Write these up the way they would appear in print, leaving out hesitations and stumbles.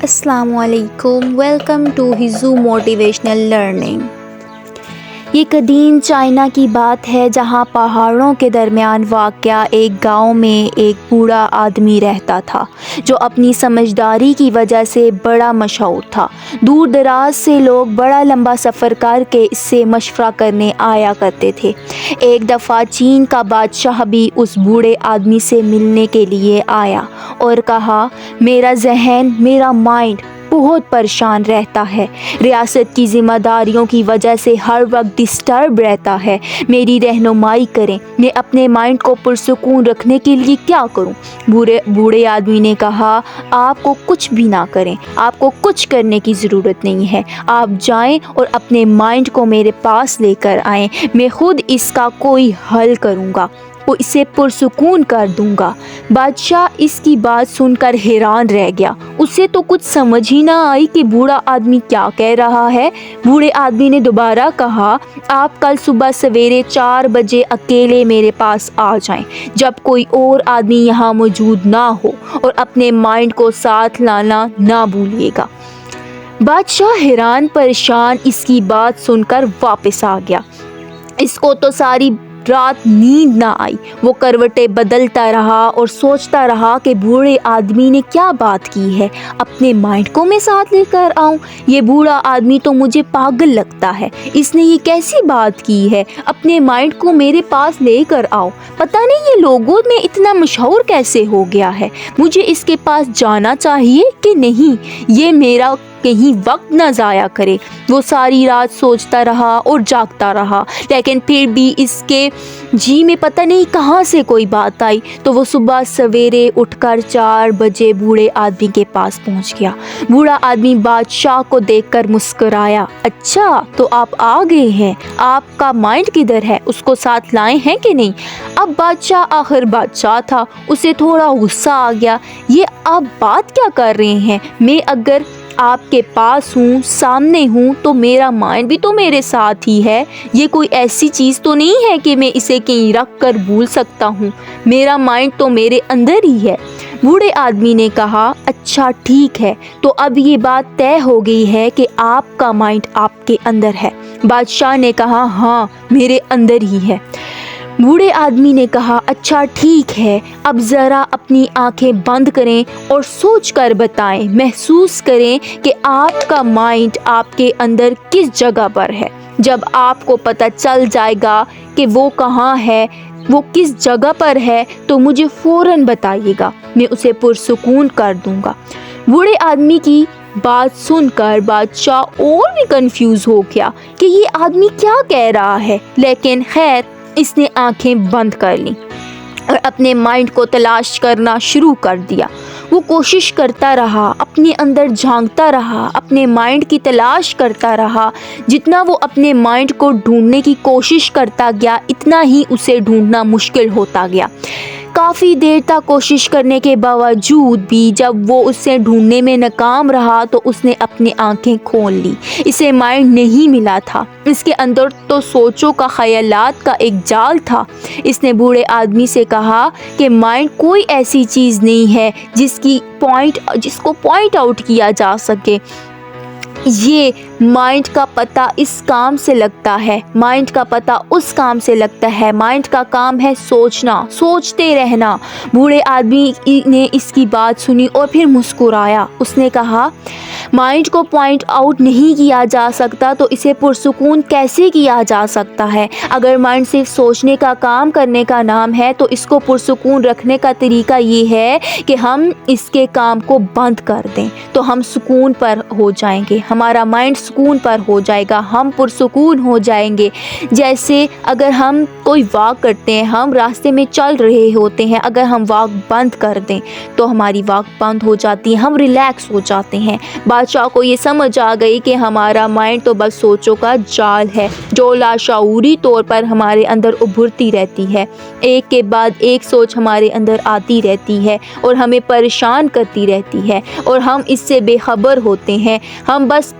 अस्सलामु अलैकुम, welcome to हिज़ू motivational learning. ये कदीम चाइना की बात है जहाँ पहाड़ों के दरमियान वाक़या एक गांव में एक बूढ़ा आदमी रहता था जो अपनी समझदारी की वजह से बड़ा मशहूर था। दूर दराज से लोग बड़ा लंबा सफ़र करके इससे मशवरा करने आया करते थे। एक दफ़ा चीन का बादशाह भी उस बूढ़े आदमी से मिलने के लिए आया और कहा, मेरा जहन, मेरा माइंड बहुत परेशान रहता है। रियासत की ज़िम्मेदारियों की वजह से हर वक्त डिस्टर्ब रहता है। मेरी रहनुमाई करें, मैं अपने माइंड को पुरसुकून रखने के लिए क्या करूं? बूढ़े आदमी ने कहा, आपको कुछ भी ना करें, आपको कुछ करने की ज़रूरत नहीं है। आप जाएं और अपने माइंड को मेरे पास लेकर आएं। मैं खुद इसका कोई हल करूँगा, वो इसे पुरसुकून कर दूंगा। बादशाह इसकी बात सुनकर हैरान रह गया। उसे तो कुछ समझ ही ना आई कि बूढ़ा आदमी क्या कह रहा है। बूढ़े आदमी ने दोबारा कहा, आप कल सुबह सवेरे 4 बजे अकेले मेरे पास आ जाएं, जब कोई और आदमी यहाँ मौजूद ना हो, और अपने माइंड को साथ लाना ना भूलिएगा। बादशाह हैरान परेशान इसकी बात सुनकर वापस आ गया। इसको तो सारी रात नींद ना आई। वो करवटें बदलता रहा और सोचता रहा कि बूढ़े आदमी ने क्या बात की है। अपने माइंड को मैं साथ लेकर आऊं? ये बूढ़ा आदमी तो मुझे पागल लगता है। इसने ये कैसी बात की है? अपने माइंड को मेरे पास लेकर आओ। पता नहीं ये लोगों में इतना मशहूर कैसे हो गया है। मुझे इसके पास जाना चाहिए कि नहीं? ये मेरा कहीं वक्त न ज़ाया करे। वो सारी रात सोचता रहा और जागता रहा, लेकिन फिर भी इसके जी में पता नहीं कहाँ से कोई बात आई। तो वो सुबह सवेरे उठकर 4 बजे बूढ़े आदमी के पास पहुँच गया। बूढ़ा आदमी बादशाह को देखकर मुस्कुराया, अच्छा तो आप आ गए हैं, आपका माइंड किधर है? उसको साथ लाए हैं कि नहीं? अब बादशाह आखिर बादशाह था, उसे थोड़ा गुस्सा आ गया। ये आप बात क्या कर रहे हैं? मैं अगर आपके पास हूँ, सामने हूँ, तो मेरा माइंड भी तो मेरे साथ ही है। ये कोई ऐसी चीज़ तो नहीं है कि मैं इसे कहीं रख कर भूल सकता हूँ। मेरा माइंड तो मेरे अंदर ही है। बूढ़े आदमी ने कहा, अच्छा ठीक है, तो अब ये बात तय हो गई है कि आपका माइंड आपके अंदर है। बादशाह ने कहा, हाँ मेरे अंदर ही है। बूढ़े आदमी ने कहा, अच्छा ठीक है, अब ज़रा अपनी आंखें बंद करें और सोच कर बताएं, महसूस करें कि आपका माइंड आपके अंदर किस जगह पर है। जब आपको पता चल जाएगा कि वो कहाँ है, वो किस जगह पर है, तो मुझे फ़ौरन बताइएगा, मैं उसे पुरसुकून कर दूँगा। बूढ़े आदमी की बात सुनकर बादशाह और भी कंफ्यूज हो गया कि ये आदमी क्या कह रहा है, लेकिन खैर इसने आंखें बंद कर ली और अपने माइंड को तलाश करना शुरू कर दिया। वो कोशिश करता रहा, अपने अंदर झांकता रहा, अपने माइंड की तलाश करता रहा। जितना वो अपने माइंड को ढूंढने की कोशिश करता गया, इतना ही उसे ढूंढना मुश्किल होता गया। काफ़ी देर तक कोशिश करने के बावजूद भी जब वो उसे ढूंढने में नाकाम रहा तो उसने अपनी आंखें खोल ली। इसे माइंड नहीं मिला था। इसके अंदर तो सोचों का, ख्यालात का एक जाल था। इसने बूढ़े आदमी से कहा कि माइंड कोई ऐसी चीज़ नहीं है जिसको पॉइंट आउट किया जा सके। ये माइंड का पता इस काम से लगता है, माइंड का पता उस काम से लगता है। माइंड का काम है सोचना, सोचते रहना। बूढ़े आदमी ने इसकी बात सुनी और फिर मुस्कुराया। उसने कहा, माइंड को पॉइंट आउट नहीं किया जा सकता तो इसे पुरसुकून कैसे किया जा सकता है? अगर माइंड सिर्फ सोचने का काम करने का नाम है तो इसको पुरसुकून रखने का तरीका ये है कि हम इसके काम को बंद कर दें, तो हम सुकून पर हो जाएंगे, हमारा माइंड सुकून पर हो जाएगा, हम पुरसुकून हो जाएंगे। जैसे अगर हम कोई वॉक करते हैं, हम रास्ते में चल रहे होते हैं, अगर हम वॉक बंद कर दें तो हमारी वॉक बंद हो जाती है, हम रिलैक्स हो जाते हैं। बादशाह को ये समझ आ गई कि हमारा माइंड तो बस सोचों का जाल है जो लाशऊरी तौर पर हमारे अंदर उभरती रहती है। एक के बाद एक सोच हमारे अंदर आती रहती है और हमें परेशान करती रहती है और हम इससे बेखबर होते हैं। हम बस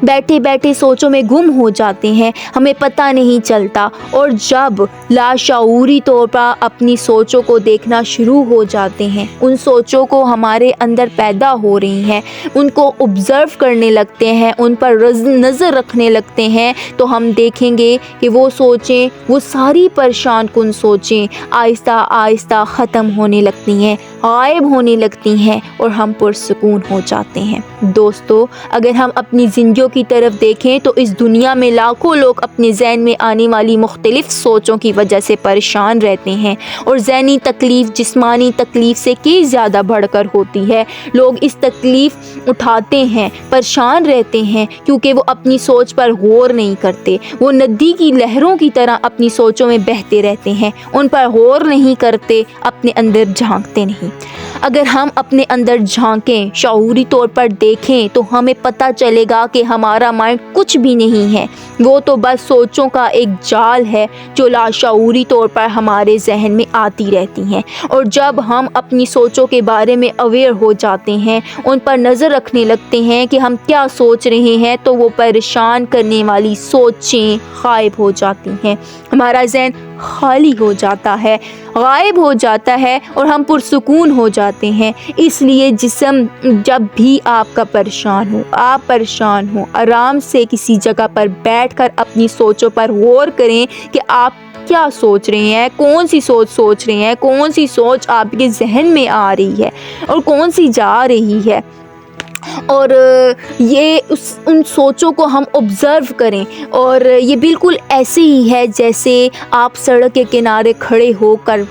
بیٹھے بیٹھے سوچوں میں گم ہو جاتے ہیں، ہمیں پتہ نہیں چلتا، اور جب لاشعوری طور پر اپنی سوچوں کو دیکھنا شروع ہو جاتے ہیں، ان سوچوں کو ہمارے اندر پیدا ہو رہی ہیں، ان کو آبزرو کرنے لگتے ہیں، ان پر نظر رکھنے لگتے ہیں، تو ہم دیکھیں گے کہ وہ سوچیں، وہ ساری پریشان کن سوچیں آہستہ آہستہ ختم ہونے لگتی ہیں، غائب ہونے لگتی ہیں، اور ہم پرسکون ہو جاتے ہیں۔ دوستو، اگر ہم اپنی زندگیوں کی طرف دیکھیں تو اس دنیا میں لاکھوں لوگ اپنے ذہن میں آنے والی مختلف سوچوں کی وجہ سے پریشان رہتے ہیں، اور ذہنی تکلیف جسمانی تکلیف سے کئی زیادہ بڑھ کر ہوتی ہے۔ لوگ اس تکلیف اٹھاتے ہیں، پریشان رہتے ہیں، کیونکہ وہ اپنی سوچ پر غور نہیں کرتے، وہ ندی کی لہروں کی طرح اپنی سوچوں میں بہتے رہتے ہیں، ان پر غور نہیں کرتے، اپنے اندر جھانکتے نہیں۔ اگر ہم اپنے اندر جھانکیں، شعوری طور پر دیکھیں، تو ہمیں پتہ چلے گا کہ ہمارا مائنڈ کچھ بھی نہیں ہے، وہ تو بس سوچوں کا ایک جال ہے جو لاشعوری طور پر ہمارے ذہن میں آتی رہتی ہیں، اور جب ہم اپنی سوچوں کے بارے میں اویئر ہو جاتے ہیں، ان پر نظر رکھنے لگتے ہیں کہ ہم کیا سوچ رہے ہیں، تو وہ پریشان کرنے والی سوچیں غائب ہو جاتی ہیں، ہمارا ذہن خالی ہو جاتا ہے، غائب ہو جاتا ہے، اور ہم پرسکون ہو جاتے ہیں۔ اس لیے جب بھی آپ کا پریشان ہو، آپ پریشان ہو، آرام سے کسی جگہ پر بیٹھ کر اپنی سوچوں پر غور کریں کہ آپ کیا سوچ رہے ہیں، کون سی سوچ رہے ہیں، کون سی سوچ آپ کے ذہن میں آ رہی ہے اور کون سی جا رہی ہے، اور ان سوچوں کو ہم آبزرو کریں۔ اور یہ بالکل ایسے ہی ہے جیسے آپ سڑک کے کنارے کھڑے ہو کر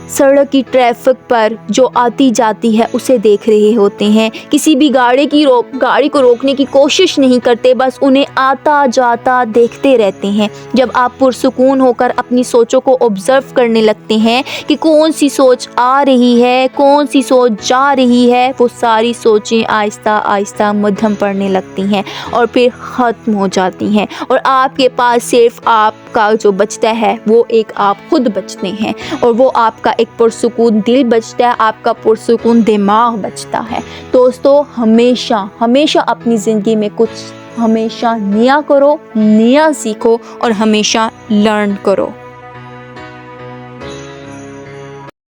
سڑک کی ٹریفک پر جو آتی جاتی ہے اسے دیکھ رہے ہوتے ہیں، کسی بھی گاڑی کو روکنے کی کوشش نہیں کرتے، بس انہیں آتا جاتا دیکھتے رہتے ہیں۔ جب آپ پرسکون ہو کر اپنی سوچوں کو آبزرو کرنے لگتے ہیں کہ کون سی سوچ آ رہی ہے، کون سی سوچ جا رہی ہے، وہ ساری سوچیں آہستہ آہستہ مدھم پڑنے لگتی ہیں اور پھر ختم ہو جاتی ہیں، اور آپ کے پاس صرف آپ کا جو بچتا ہے وہ ایک آپ خود بچتے ہیں، اور وہ آپ کا ایک پرسکون دل بچتا ہے، آپ کا پرسکون دماغ بچتا ہے۔ دوستو، ہمیشہ اپنی زندگی میں کچھ ہمیشہ نیا کرو، نیا سیکھو، اور ہمیشہ لرن کرو۔